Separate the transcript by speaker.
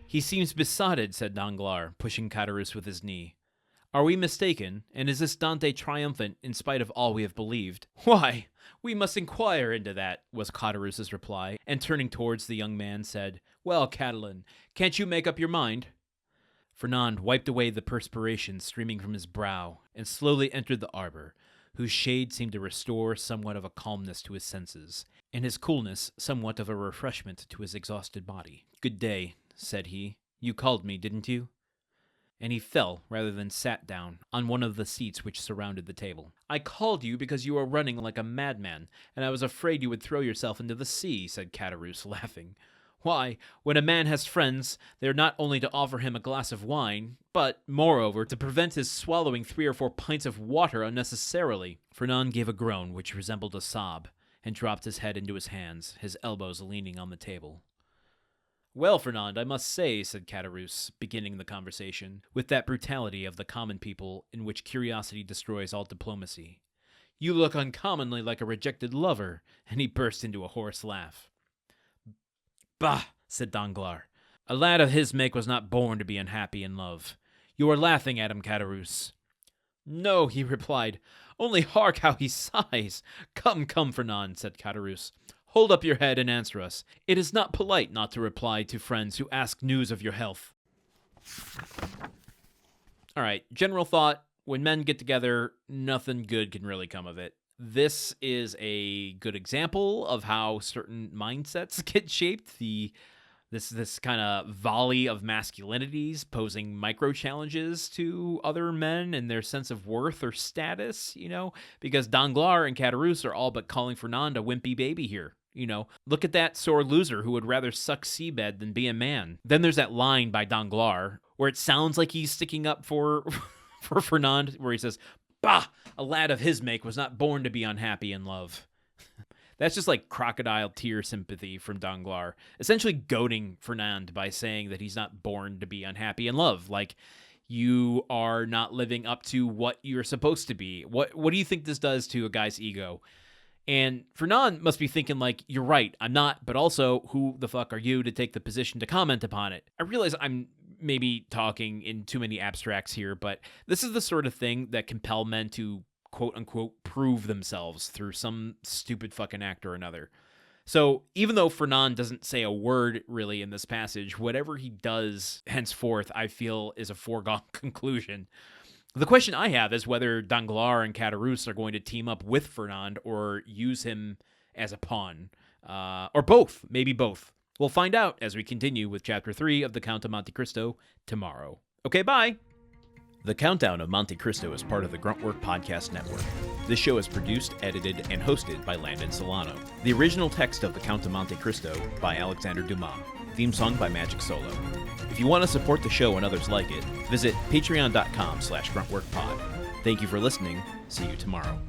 Speaker 1: He seems besotted, said Danglars, pushing Caderousse with his knee. Are we mistaken, and is this Dante triumphant in spite of all we have believed? Why, we must inquire into that, was Caderousse's reply, and turning towards the young man, said, Well, Catalan, can't you make up your mind? Fernand wiped away the perspiration streaming from his brow, and slowly entered the arbor, whose shade seemed to restore somewhat of a calmness to his senses, and his coolness somewhat of a refreshment to his exhausted body. Good day, said he. You called me, didn't you? And he fell, rather than sat down, on one of the seats which surrounded the table. I called you because you were running like a madman, and I was afraid you would throw yourself into the sea, said Caderousse, laughing. Why, when a man has friends, they are not only to offer him a glass of wine, but, moreover, to prevent his swallowing 3 or 4 pints of water unnecessarily. Fernand gave a groan which resembled a sob, and dropped his head into his hands, his elbows leaning on the table. Well, Fernand, I must say, said Caderousse, beginning the conversation, with that brutality of the common people in which curiosity destroys all diplomacy, you look uncommonly like a rejected lover, and he burst into a hoarse laugh. Bah, said Danglars, a lad of his make was not born to be unhappy in love. You are laughing at him, Caderousse. No, he replied, only hark how he sighs. Come, Fernand, said Caderousse. Hold up your head and answer us. It is not polite not to reply to friends who ask news of your health. All right, general thought, when men get together, nothing good can really come of it. This is a good example of how certain mindsets get shaped. This kind of volley of masculinities posing micro challenges to other men and their sense of worth or status, because Danglars and Caderousse are all but calling Fernand a wimpy baby here. Look at that sore loser who would rather suck seabed than be a man. Then there's that line by Danglars where it sounds like he's sticking up for Fernand, where he says, Bah! A lad of his make was not born to be unhappy in love. That's just like crocodile tear sympathy from Danglars, essentially goading Fernand by saying that he's not born to be unhappy in love. Like, you are not living up to what you're supposed to be. What do you think this does to a guy's ego? And Fernand must be thinking like, you're right, I'm not, but also, who the fuck are you to take the position to comment upon it? I realize I'm maybe talking in too many abstracts here, but this is the sort of thing that compel men to quote-unquote prove themselves through some stupid fucking act or another. So even though Fernand doesn't say a word really in this passage, whatever he does henceforth, I feel, is a foregone conclusion. The question I have is whether Danglars and Caderousse are going to team up with Fernand or use him as a pawn. Or both, maybe both. We'll find out as we continue with Chapter 3 of The Count of Monte Cristo tomorrow. Okay, bye! The Countdown of Monte Cristo is part of the Gruntwork Podcast Network. This show is produced, edited, and hosted by Landon Solano. The original text of The Count of Monte Cristo by Alexander Dumas. Theme song by Magic Solo. If you want to support the show and others like it, visit patreon.com/gruntworkpod. Thank you for listening. See you tomorrow.